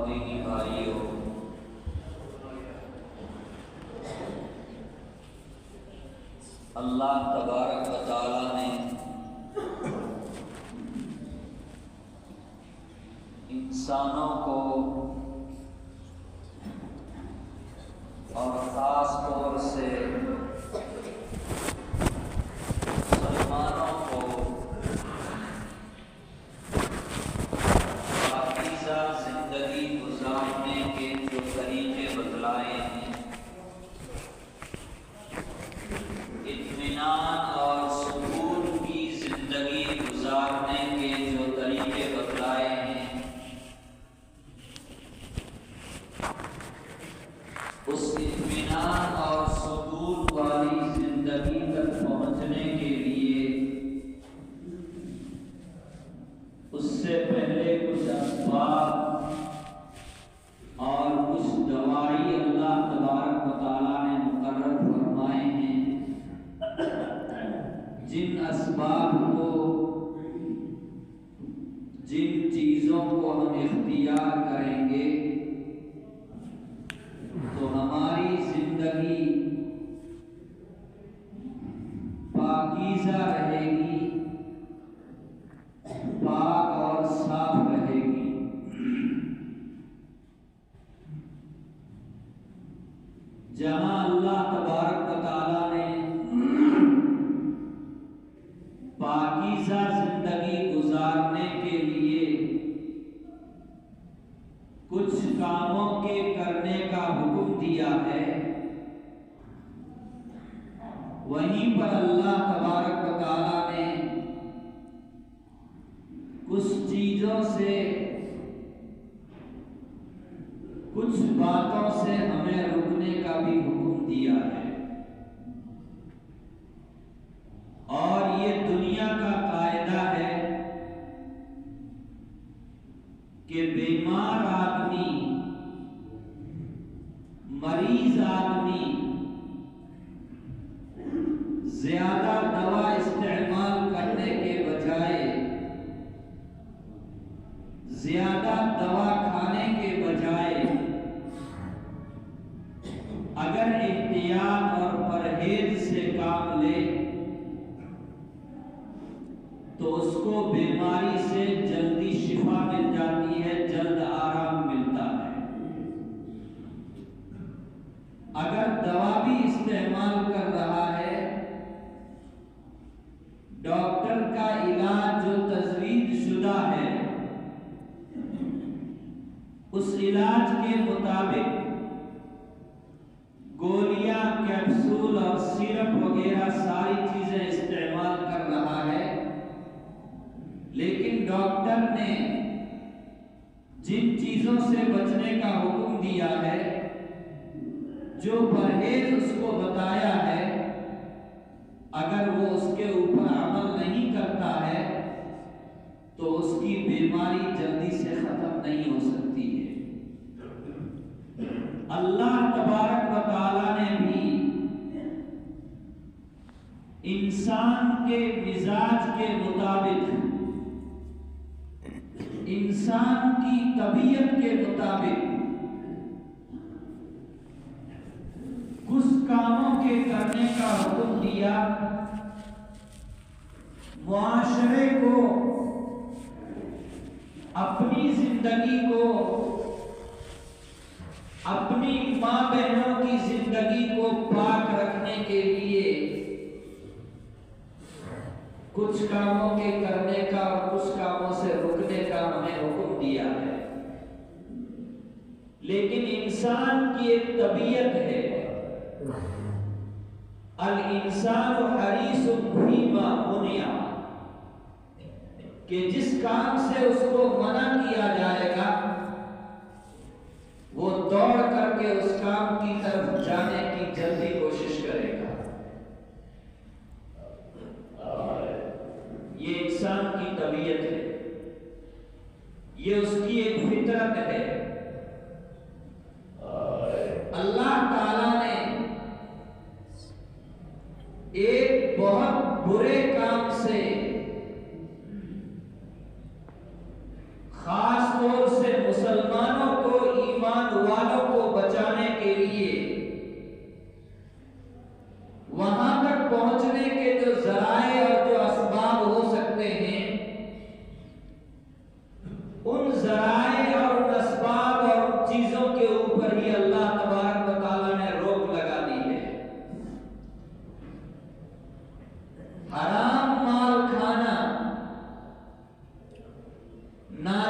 دینی بھائیوں، اللہ تبارک و تعالی نے انسانوں کو اور خاص طور سے مسلمانوں کو پاکیزہ زندگی گزارنے کے جو طریقے بتلائے ہیں، اطمینان اور سکون کی زندگی گزارنے کے جو طریقے بتلائے ہیں، اس اطمینان اور سکون والی زندگی تک پہنچنے کے لیے اس سے پہلے کچھ اسباب اور کچھ دوائی اللہ تبارک و تعالیٰ نے مقرر فرمائے ہیں، جن اسباب کو، جن چیزوں کو ہم اختیار کریں گے تو ہماری زندگی پاکیزہ رہے گی، پاک اور صاف رہے گی۔ جہاں اللہ تبارک و تعالیٰ نے پاکیزہ زندگی گزارنے کے لیے کچھ کاموں کے کرنے کا حکم دیا ہے، وہیں پر اللہ تبارک و تعالیٰ نے کچھ چیزوں سے، کچھ باتوں سے ہمیں رکنے کا بھی حکم دیا ہے۔ اور یہ دنیا کا قاعدہ ہے کہ بیمار آدمی، مریض آدمی زیادہ دوا استعمال کرنے کے بجائے، زیادہ دوا کھانے کے بجائے اگر احتیاط اور پرہیز سے کام لے تو اس کو بیماری سے جلدی شفا مل جاتی ہے، جلد آرام ملتا ہے۔ اگر دوا بھی استعمال کر رہا ہے، ڈاکٹر کا علاج جو تجویز شدہ ہے، اس علاج کے مطابق گولیاں، کیپسول اور سیرپ وغیرہ ساری چیزیں استعمال کر رہا ہے، لیکن ڈاکٹر نے جن چیزوں سے بچنے کا حکم دیا ہے، جو پرہیز اس کو بتایا ہے، اگر وہ اس کے اوپر عمل نہیں کرتا ہے تو اس کی بیماری جلدی سے ختم نہیں ہو سکتی ہے۔ اللہ تبارک و تعالیٰ نے بھی انسان کے مزاج کے مطابق، انسان کی طبیعت کے مطابق کچھ کاموں کے کرنے کا حکم دیا، معاشرے کو، اپنی زندگی کو، اپنی ماں بہنوں کی زندگی کو پاک رکھنے کے لیے کچھ کاموں کے کرنے کا اور کچھ کاموں سے رکنے کا ہمیں حکم دیا ہے۔ لیکن انسان کی ایک طبیعت ہے، الانسان حریص فیما منع، کہ جس کام سے اس کو منع کیا جائے گا وہ دوڑ کر کے اس کام کی طرف جانے کی جلدی کوشش کرے گا۔ یہ انسان کی طبیعت ہے، یہ اس کی ایک فطرت ہے۔ اللہ تعالیٰ نے ایک بہت برے کام سے، خاص طور سے مسلمانوں کو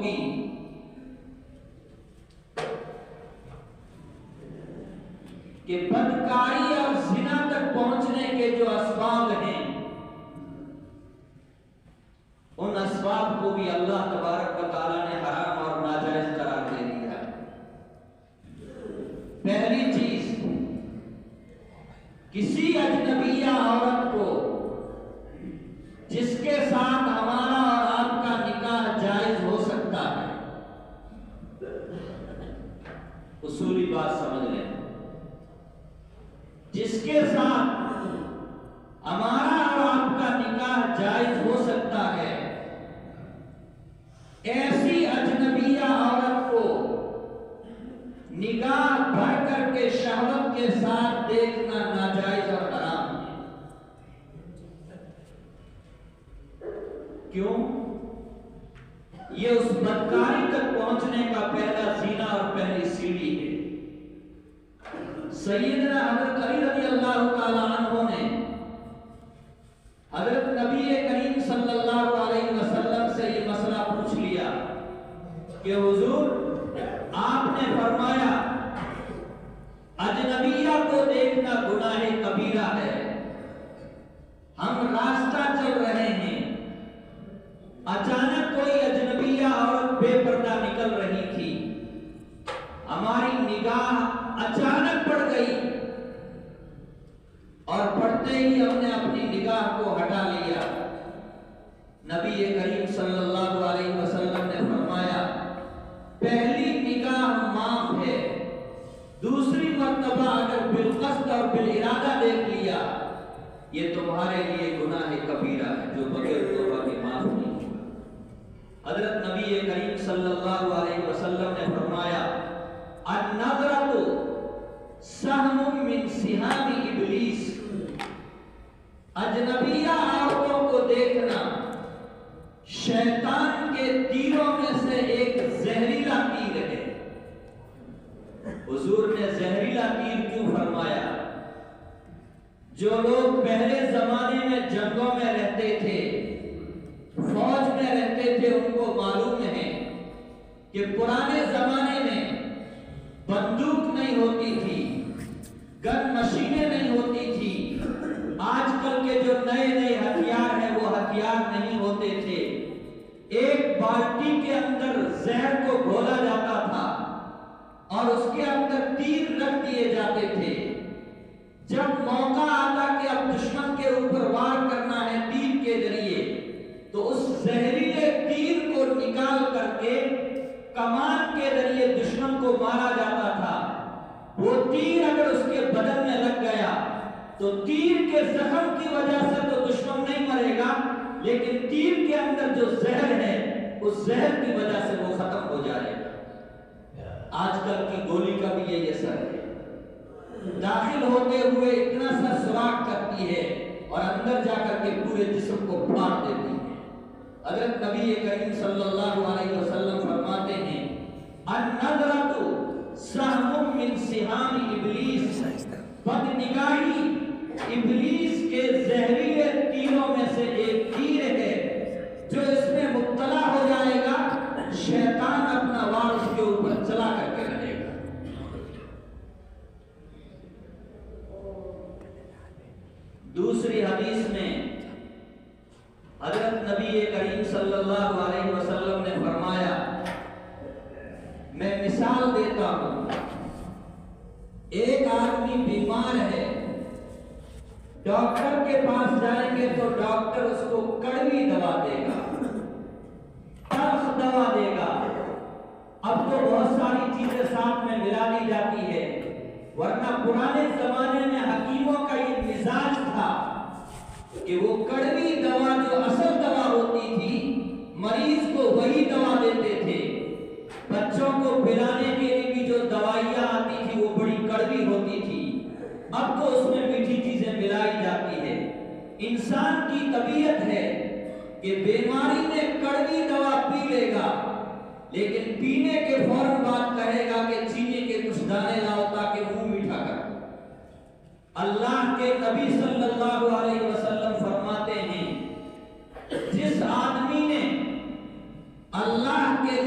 ہوگی کہ بدکاری اور زنا تک پہنچنے کے جو اسباب ہیں ان اسباب کو بھی اللہ تبارک و تعالیٰ نے حرام اور ناجائز قرار دے دیا. پہلی چیز، کسی اجنبیہ عورت کو جس کے ساتھ ہمارا اور آپ کا نکاح جائز ہو سکتا ہے، اصولی بات سمجھ لیں، جس کے ساتھ ہمارا اور آپ کا نکاح جائز ہو سکتا ہے، ایسی اجنبیہ عورت کو نگاہ بھر کر کے شہوت کے ساتھ دیکھنا ناجائز اور حرام ہے. کیوں؟ یہ اس بدکاری تک پہنچنے کا پہلا زینہ اور پہلی سیڑھی ہے. سیدنا حضرت علی رضی اللہ تعالیٰ عنہ نے حضرت نبی کریم صلی اللہ علیہ وسلم سے یہ مسئلہ پوچھ لیا کہ حضور، آپ نے فرمایا اجنبیہ کو دیکھنا گناہ کبیرہ ہے. ہم راستہ چل رہے ہیں، اچانک کوئی اجنبیہ عورت بے پردہ نکل رہی تھی، ہماری نگاہ اچانک پڑ گئی اور پڑتے ہی ہم نے اپنی نگاہ کو ہٹا لیا. نبی کریم صلی اللہ علیہ وسلم نے فرمایا پہلی نگاہ معاف ہے، دوسری مرتبہ اگر بالقصد اور بالارادہ دیکھ لیا یہ تمہارے لیے گناہ کبیرہ ہے جو بغیر توبہ کے معاف نہیں ہوگا. حضرت نبی کریم صلی اللہ علیہ وسلم نے فرمایا النظرۃ سہم من سہام ابلیس، اجنبیہ عورتوں کو دیکھنا شیطان کے تیروں میں سے ایک زہریلا تیر ہے. حضور نے زہریلا تیر کیوں فرمایا؟ جو لوگ پہلے زمانے میں جنگوں میں رہتے تھے، فوج میں رہتے تھے، ان کو معلوم ہے کہ پرانے زمانے میں بندوق نہیں ہوتی تھی، گن مشینیں نہیں ہوتی تھی، آج کل کے جو نئے نئے ہتھیار ہیں وہ ہتھیار نہیں ہوتے تھے. ایک بالٹی کے اندر زہر کو گھولا جاتا تھا اور اس کے اندر تیر رکھ دیے جاتے تھے. جب موقع آتا کہ اب دشمن کے اوپر وار کرنا ہے تیر کے ذریعے، تو اس زہریلے تیر کو نکال کر کے کمان کے ذریعے دشمن کو مارا جاتا تھا. وہ تیر اگر اس کے بدن میں لگ گیا تو تیر کے زخم کی وجہ سے تو دشمن نہیں مرے گا، لیکن تیر کے اندر جو زہر ہے اس زہر کی وجہ سے وہ ختم ہو جائے گا. آج کل کی گولی کا بھی یہی اثر ہے، داخل ہوتے ہوئے اتنا سا سوراخ کرتی ہے اور اندر جا کر کے پورے جسم کو پھاڑ دیتی ہے. حضرت نبی کریم صلی اللہ علیہ وسلم فرماتے ہیں النظرۃ سہم من سہام ابلیس، بدنگاہی ابلیس کے زہریلے تیروں میں سے ایک تیر ہے، جو اس میں مبتلا ہو جائے گا شیطان اپنا وار اس کے اوپر چلا کر کے رہے گا. دوسری حدیث میں حضرت نبی کریم صلی اللہ علیہ وسلم نے فرمایا، میں مثال دیتا ہوں، ایک آدمی بیمار ہے، ڈاکٹر کے پاس جائیں گے تو ڈاکٹر اس کو کڑوی دوا دے گا، تلخ دوا دے گا. اب تو بہت ساری چیزیں ساتھ میں ملا لی جاتی ہے، ورنہ پرانے زمانے میں حکیموں کا یہ مزاج تھا کہ وہ کڑوی دوا جو اصل دوا ہوتی تھی مریض کو وہی دوا دیتے تھے. بچوں کو پلانے کے لیے بھی جو دوائیاں آتی تھی وہ بڑی کڑوی ہوتی تھی، اب تو اس میں میٹھی چیزیں ملائی جاتی ہے. انسان کی طبیعت ہے کہ بیماری میں کڑوی دوا پی لے گا، لیکن پینے کے فوراً بعد کہے گا کہ چینی کے کچھ دانے لاؤ تاکہ منہ میٹھا کر. اللہ کے نبی صلی اللہ علیہ وسلم فرماتے ہیں جس آدمی نے اللہ کے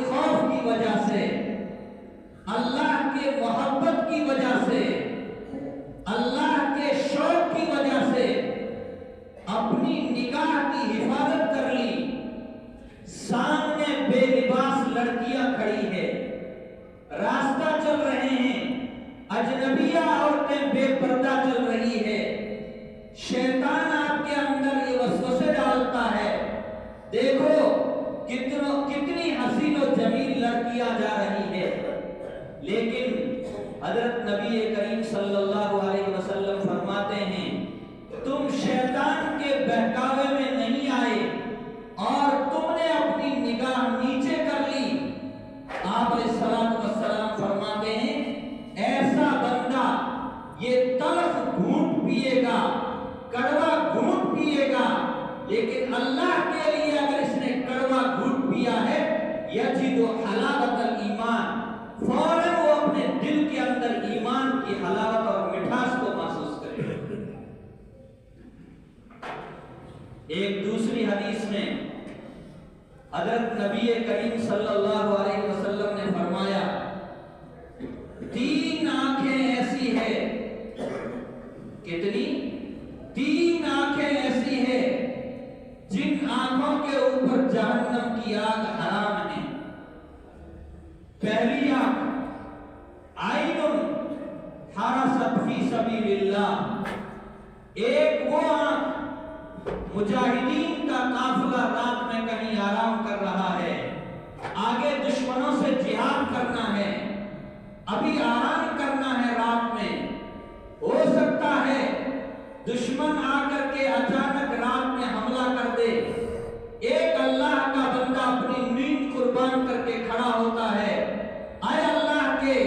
کھڑی ہے، راستہ چل رہے ہیں، اجنبیہ عورتیں بے پردہ چل رہی ہے، شیطان آپ کے اندر یہ وسوسے ڈالتا ہے، دیکھو کتنی حسین و جمیل لڑکیاں جا رہی ہے، لیکن حضرت نبی کریم صلی اللہ علیہ وسلم فرماتے ہیں تم شیطان کے بہکاوے میں نہیں آئے اور تم نے اپنی نگاہ نیچے کر لی۔ آپ علیہ السلام فرماتے ہیں ایسا بندہ یہ تلخ گھونٹ پیے گا، کڑوا گھونٹ پیے گا، لیکن اللہ کے لیے اگر اس نے کڑوا گھونٹ پیا ہے یجد حلاوت الایمان، فوراً وہ اپنے دل کے اندر ایمان کی حلاوت اور مٹھاس کو محسوس کرے۔ ایک دوسری حدیث میں حضرت نبی کریم صلی اللہ علیہ وسلم نے فرمایا تین آنکھیں ایسی ہے، کتنی؟ تین آنکھیں ایسی ہے جن آنکھوں کے اوپر جہنم کی آگ حرام ہے۔ پہلی آنکھ عین حرست فی سبیل اللہ، ایک وہ آنکھ مجاہدین کا قافلہ رات میں کہیں آرام کر رہا ہے، آگے دشمنوں سے جہاد کرنا ہے، ابھی آرام کرنا ہے، رات میں ہو سکتا ہے دشمن آ کر کے اچانک رات میں حملہ کر دے، ایک اللہ کا بندہ اپنی نیند قربان کر کے کھڑا ہوتا ہے، اے اللہ کے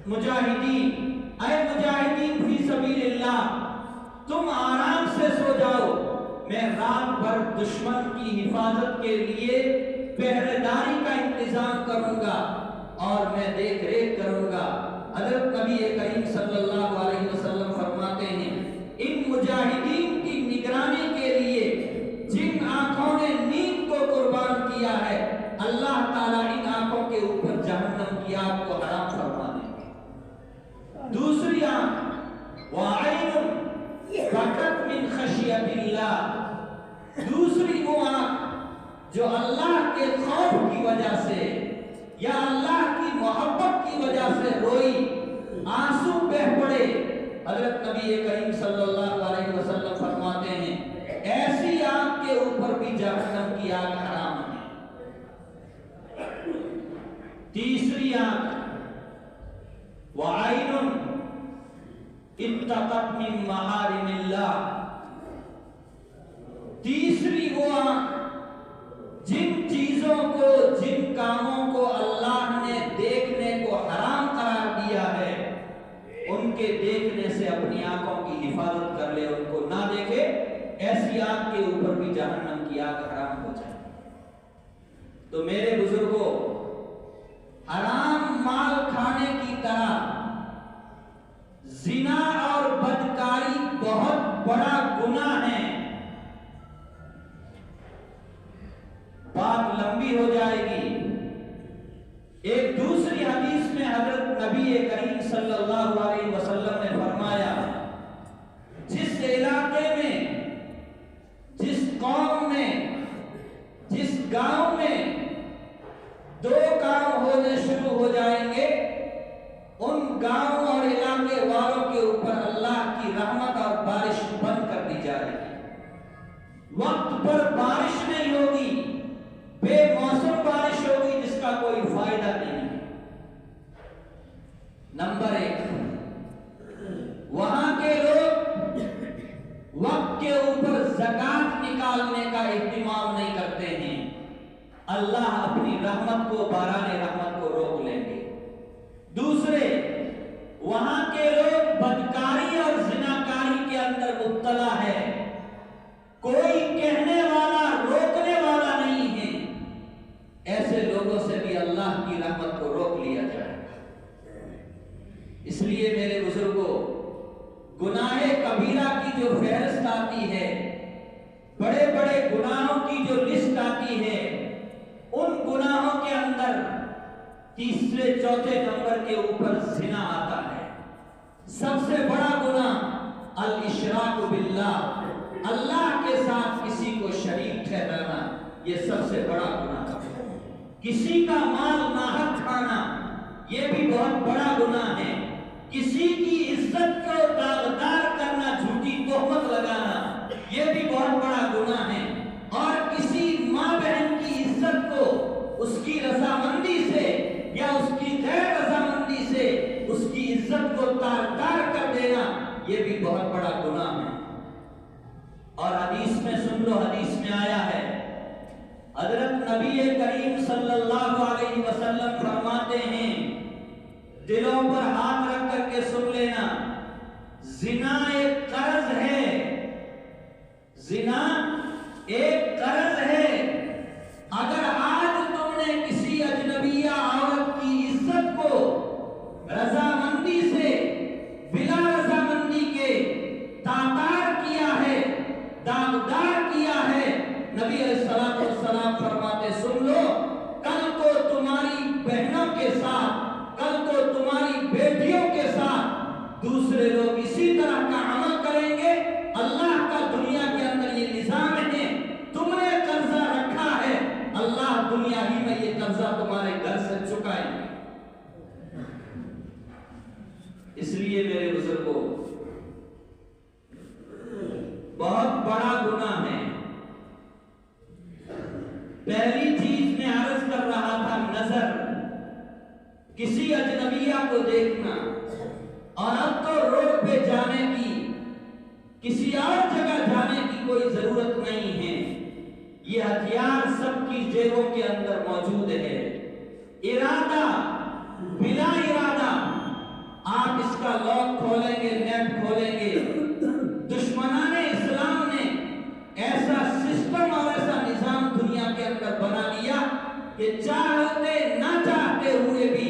مجاہدین فی سبیل اللہ تم آرام سے سو جاؤ، میں رات بھر دشمن کی حفاظت کے لیے پہرے داری کا انتظام کروں گا اور میں دیکھ ریکھ کروں گا۔ حضرت نبی کریم صلی اللہ علیہ وسلم فرماتے ہیں ان مجاہدین کی نگرانی کے لیے جن آنکھوں نے نیند کو قربان کیا ہے اللہ تعالیٰ ان آنکھوں کے اوپر جہنم کی آگ کو حرام فرما دیں گے۔ دوسری آنکھ وَعَيْنٌ بَكَتْ مِنْ خَشْيَةِ اللَّهِ، دوسری وہ آنکھ جو اللہ کے خوف کی وجہ سے یا اللہ کی محبت کی وجہ سے روئی، آنسو بہہ پڑے۔ حضرت نبی کریم صلی اللہ علیہ وسلم فرماتے ہیں ایسی آنکھ کے اوپر بھی جہنم کی آگ حرام ہے۔ تیسری آنکھ وَعَيْنٌ اتقت من محارم اللہ، تیسری وہ آنکھ جن چیزوں کو جن کاموں کو اللہ نے دیکھنے کو حرام قرار دیا ہے ان کے دیکھنے سے اپنی آنکھوں کی حفاظت کر لے، ان کو نہ دیکھے، ایسی آنکھ کے اوپر بھی جہنم کی آگ حرام ہو جائے۔ تو میرے بزرگوں حرام مال کھانے کی طرح زنا اور بدکاری بہت بڑا گناہ ہے۔ بات لمبی ہو جائے گی۔ ایک دوسری حدیث میں حضرت نبی کریم صلی اللہ علیہ وسلم نے فرمایا جس علاقے میں، جس قوم میں، جس گاؤں میں دو کام ہونے شروع ہو جائیں گے ان گاؤں اور علاقے والوں کے اوپر اللہ کی رحمت اور بارش بند کر دی جائے گی۔ وقت پر بارش نہیں ہوگی، بے موسم بارش ہوگی جس کا کوئی فائدہ نہیں ہے۔ نمبر ایک، وہاں کے لوگ وقت کے اوپر زکات نکالنے کا اہتمام نہیں کرتے ہیں، اللہ اپنی رحمت کو، باران رحمت کو روک لیں گے۔ دوسرے، وہاں کے لوگ بدکاری اور زناکاری کے اندر مبتلا ہے، کوئی کہنے والا روکنے والا نہیں ہے، ایسے لوگوں سے بھی اللہ کی رحمت کو روک لیا جائے۔ اس لیے میرے بزرگوں گناہ کبیرہ کی جو فہرست آتی ہے، بڑے بڑے گناہوں کی جو لسٹ آتی ہے، ان گناہوں کے اندر تیسرے چوتھے نمبر کے اوپر زنا آتا ہے۔ سب سے بڑا گناہ الاشراک باللہ، اللہ کے ساتھ کسی کو شریک ٹھہرانا، یہ سب سے بڑا گناہ ہے۔ کسی کا مال ناحق کھانا یہ بھی بہت بڑا گناہ ہے، کسی کی عزت کو داغدار کرنا، جھوٹی تہمت لگانا یہ بھی بہت بڑا گناہ ہے، اور کسی ماں بہن کی عزت کو اس کی رضامندی سے یا اس کی غیر رضامندی سے اس کی عزت کو تار تار کر دینا یہ بھی بہت بڑا گناہ ہے۔ اور حدیث میں سن لو، حدیث میں آیا ہے، حضرت نبی کریم صلی اللہ علیہ وسلم فرماتے ہیں، دلوں پر ہاتھ رکھ کر کے سن لینا، زنا ایک قرض ہے، زنا ایک قرض ہے۔ اگر آج تم نے کسی اجنبیہ عورت کی عزت کو رضامندی سے بلا رضامندی کے تاتار کیا ہے، داغدار کیا ہے، نبی علیہ الصلوۃ والسلام فرماتے سن لو، کل کو تمہاری بہنوں کے ساتھ، کل کو تمہاری بیٹیوں کے ساتھ دوسرے لوگ اسی طرح کا عمل کریں گے۔ اللہ کا دنیا کے اندر یہ نظام ہے، تم نے قرضہ رکھا ہے، اللہ دنیا ہی میں یہ قرضہ تمہارے گھر سے چکائیں گے۔ اس لیے میرے بزرگوں، بہت بڑا گناہ ہے۔ پہلی چیز میں عرض کر رہا تھا، نظر، کسی اجنبیہ کو دیکھنا، اور اب تو روڈ پہ جانے کی، کسی اور جگہ جانے کی کوئی ضرورت نہیں ہے، یہ ہتھیار سب کی جیبوں کے اندر موجود ہے۔ ارادہ بلا ارادہ آپ اس کا لاک کھولیں گے، نیٹ کھولیں گے، دشمنان اسلام نے ایسا سسٹم اور ایسا نظام دنیا کے اندر بنا لیا کہ چاہتے نہ چاہتے ہوئے بھی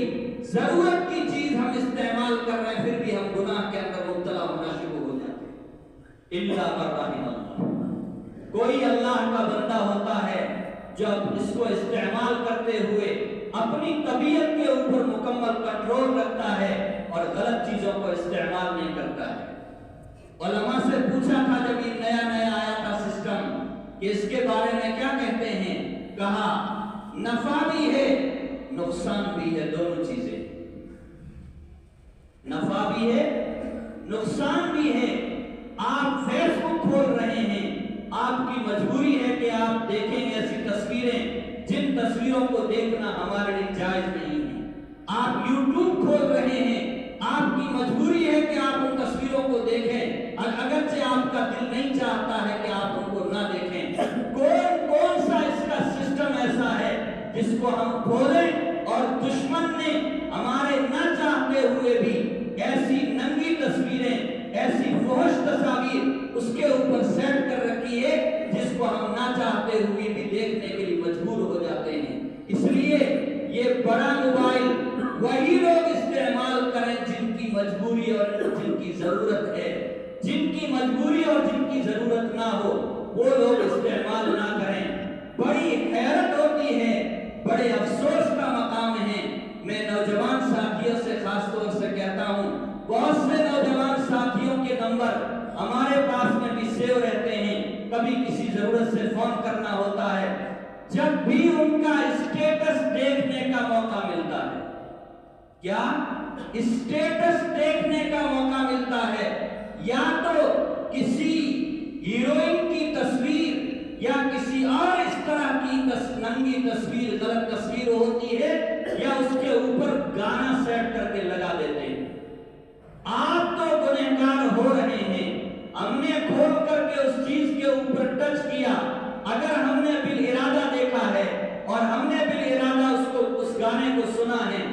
ضرورت کی چیز ہم استعمال کر رہے ہیں، پھر بھی ہم گناہ کے اندر مبتلا ہونا شروع ہو جاتے ہیں۔ الا من رحم اللہ، کوئی اللہ کا بندہ ہوتا ہے جو اس کو استعمال کرتے ہوئے اپنی طبیعت کے اوپر مکمل کنٹرول رکھتا ہے اور غلط چیزوں کو استعمال نہیں کرتا ہے۔ علماء سے پوچھا تھا جب یہ نیا نیا آیا تھا سسٹم کہ اس کے بارے میں کیا کہتے ہیں، کہا نفع بھی ہے نقصان بھی ہے، دونوں چیزیں، نفع بھی ہے نقصان بھی ہے۔ آپ فیس بک کھول رہے ہیں، آپ کی مجبوری ہے کہ آپ دیکھیں ایسی تصویریں جن تصویروں کو دیکھنا ہمارے لیے جائز نہیں ہے۔ آپ یوٹیوب کھول رہے ہیں، آپ کی مجبوری ہے کہ آپ ان تصویروں کو دیکھیں، اگرچہ آپ کا دل نہیں چاہتا ہے کہ آپ ان کو نہ دیکھیں۔ کون سا اس کا سسٹم ایسا ہے جس کو ہم کھولیں اور دشمن نے ہمارے نہ چاہتے ہوئے بھی ایسی ننگی تصویریں، ایسی فحش تصاویر اس کے اوپر سیٹ کر رکھی ہے جس کو ہم نہ چاہتے ہوئے بھی دیکھنے کے لیے مجبور ہو جاتے ہیں۔ اس لیے یہ بڑا موبائل وہی لوگ استعمال کریں جن کی مجبوری اور جن کی ضرورت ہے، جن کی مجبوری اور جن کی ضرورت نہ ہو وہ لوگ استعمال نہ کریں۔ بڑی حیرت ہوتی ہے، بڑے افسوس کا مقام ہے، میں نوجوان ساتھیوں سے خاص طور سے کہتا ہوں، بہت سے نوجوان ساتھیوں کے نمبر ہمارے پاس میں بھی سیو رہتے ہیں، کبھی کسی ضرورت سے فون کرنا ہوتا ہے، جب بھی ان کا اسٹیٹس دیکھنے کا موقع ملتا ہے، کیا اسٹیٹس دیکھنے کا موقع ملتا ہے، یا تو کسی ہیروئن کی تصویر یا کسی اور اس طرح کی ننگی تصویر، غلط تصویر ہوتی ہے، یا اس کے اوپر گانا سیٹ کر کے لگا دیتے ہیں۔ آپ تو گنہگار ہو رہے ہیں، ہم نے کھول کر کے اس چیز کے اوپر ٹچ کیا، اگر ہم نے بالارادہ دیکھا ہے اور ہم نے بالارادہ اس گانے کو سنا ہے،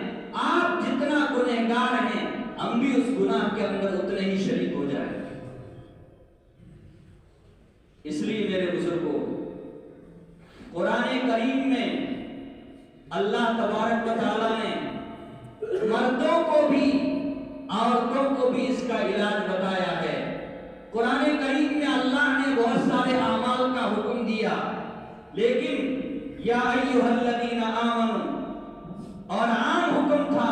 آپ جتنا گنہگار ہیں ہم بھی اس گناہ کے اندر اتنے ہی شریک ہو جائیں گے۔ اس لیے میرے بزرگوں، قرآن کریم میں اللہ تبارک و تعالیٰ نے مردوں کو بھی عورتوں کو بھی اس کا علاج بتایا ہے۔ قرآن کریم میں اللہ نے بہت سارے اعمال کا حکم دیا، لیکن یا ایھا الذین آمنوا اور عام حکم تھا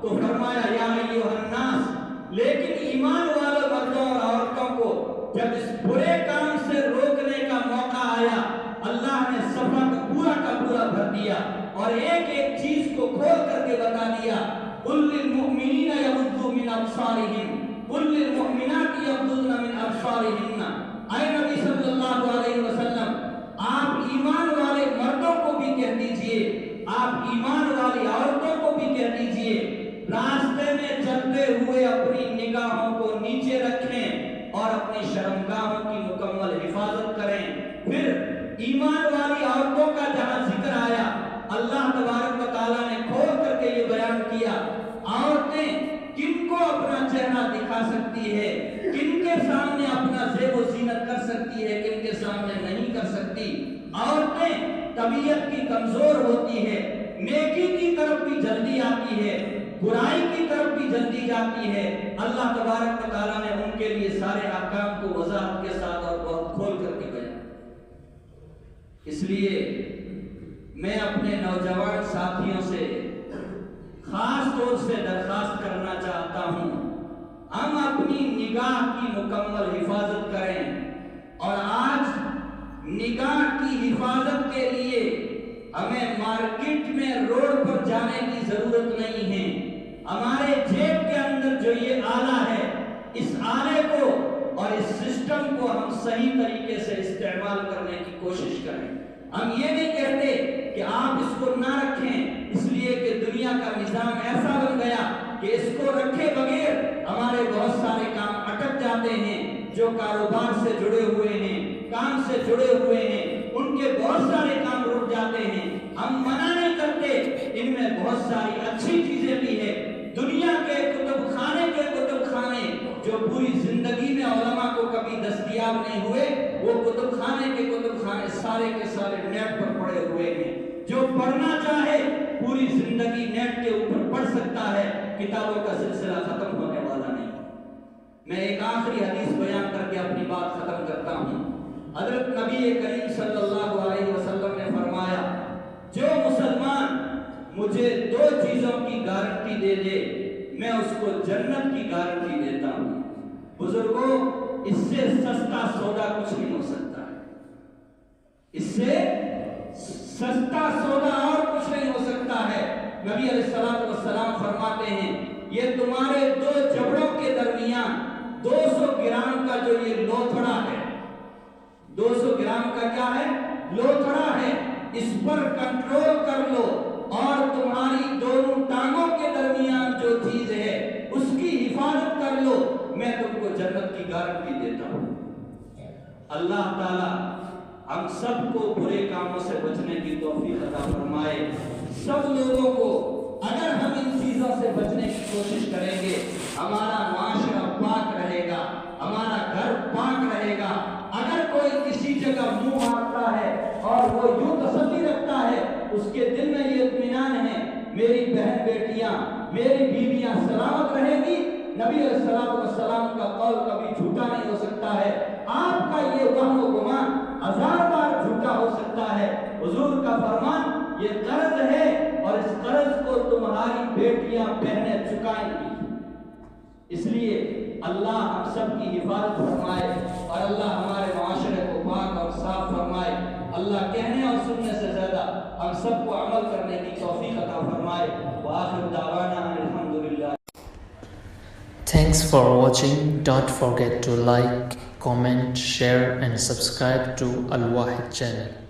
تو فرمایا یا ایھا الناس، لیکن ایمان والے مردوں اور عورتوں کو جب اس برے کام سے روکنے کا موقع آیا، اللہ نے صفحہ کا پورا بھر دیا اور ایک ایک چیز کو کھول کر کے بتا دیا. قل للمؤمنین یغضوا من ابصارہم قل للمؤمنات یغضضن من ابصارہن. اے نبی صلی اللہ علیہ وسلم آپ ایمان والے مردوں کو بھی کہہ دیجئے, آپ ایمان والی عورتوں کو بھی کہہ دیجئے, راستے میں چلتے ہوئے اپنی نگاہوں کو نیچے رکھیں اور اپنی شرمگاہوں کی مکمل حفاظت کریں. پھر ایمان والی عورتوں کا جہاں ذکر آیا, اللہ تبارک و تعالیٰ نے کھول کر کے یہ بیان کیا عورتیں کن کو اپنا چہرہ دکھا سکتی ہے, کن کے سامنے اپنا زیب و زینت کر سکتی ہے, کن کے سامنے نہیں کر سکتی. عورتیں طبیعت کی کمزور ہوتی ہے, نیکی کی طرف بھی جلدی آتی ہے, برائی کی طرف بھی جلدی جاتی ہے. اللہ تبارک و تعالیٰ نے ان کے لیے سارے احکام کو وضاحت کے ساتھ اور بہت کھول کر کے بیان. اس لیے میں اپنے نوجوان ساتھیوں سے خاص طور سے درخواست کرنا چاہتا ہوں, ہم اپنی نگاہ کی مکمل حفاظت کریں. اور آج نگاہ کی حفاظت کے لیے ہمیں مارکیٹ میں روڈ پر جانے کی ضرورت نہیں ہے. ہمارے جیب کے اندر جو یہ آلہ ہے, اس آلے کو اور اس سسٹم کو ہم صحیح طریقے سے استعمال کرنے کی کوشش کریں. ہم یہ نہیں کہتے کہ آپ اس کو نہ رکھیں, اس لیے کہ دنیا کا نظام ایسا بن گیا کہ اس کو رکھے بغیر ہمارے بہت سارے کام اٹک جاتے ہیں. جو کاروبار سے جڑے ہوئے ہیں, کام سے جڑے ہوئے ہیں, ان کے بہت سارے کام رک جاتے ہیں. ہم منع نہیں کرتے, ان میں بہت ساری اچھی چیزیں بھی ہیں. دنیا کے کتب خانے جو پوری زندگی میں علماء کو کبھی دستیاب نہیں ہوئے, وہ کتب خانے سارے کے سارے نیٹ پر پڑے ہوئے ہیں. جو پڑھنا چاہے پوری زندگی نیٹ کے اوپر پڑھ سکتا ہے. کتابوں کا سلسلہ ختم ہونے والا نہیں. میں ایک آخری حدیث بیان کر کے اپنی بات ختم کرتا ہوں. حضرت نبی کریم صلی اللہ علیہ وسلم نے فرمایا, جو مسلمان مجھے 2 چیزوں کی گارنٹی دے دے, میں اس کو جنت کی گارنٹی دیتا ہوں. بزرگوں, اس سے سستا سودا کچھ نہیں ہو سکتا ہے. اس سے سستا سودا اور کچھ نہیں ہو سکتا ہے. نبی علیہ الصلوۃ والسلام فرماتے ہیں, یہ تمہارے 2 جبڑوں کے درمیان 200 گرام کا جو یہ لوتھڑا ہے, 200 گرام کا کیا ہے؟ لوتھڑا ہے. اس پر کنٹرول کر لو اور تمہاری دونوں ٹانگوں کے درمیان جو چیز ہے اس کی حفاظت کر لو, میں تم کو جنت کی گارنٹی دیتا ہوں. اللہ تعالی ہم سب کو برے کاموں سے بچنے کی توفیق عطا فرمائے. سب لوگوں کو اگر ہم ان چیزوں سے بچنے کی کوشش کریں گے, ہمارا معاشرہ پاک رہے گا, ہمارا گھر پاک رہے گا. اگر کوئی کسی جگہ منہ مارتا ہے اور وہ یوں تسلی رکھتا ہے, اس کے دل میں یہ اطمینان ہے میری بہن بیٹیاں, میری بیویاں سلامت رہیں گی. نبی علیہ الصلوۃ والسلام کا قول کبھی جھوٹا نہیں ہو سکتا ہے. آپ کا یہ وہم و گمان 1000 بار جھوٹا ہو سکتا ہے. حضور کا فرمان یہ قرض ہے اور اس قرض کو تمہاری بیٹیاں بہنیں چکائیں گی. اس لیے اللہ ہم سب کی حفاظت فرمائے اور اللہ ہمارے معاشرے کو پاک اور صاف فرمائے. اللہ کہنے اور سننے سے زیادہ ہم سب کو عمل کرنے کی توفیق عطا فرمائے. وآخر دعوانا الحمدللہ. Thanks for watching. Don't forget to like, comment, share and subscribe to Al Wahid channel.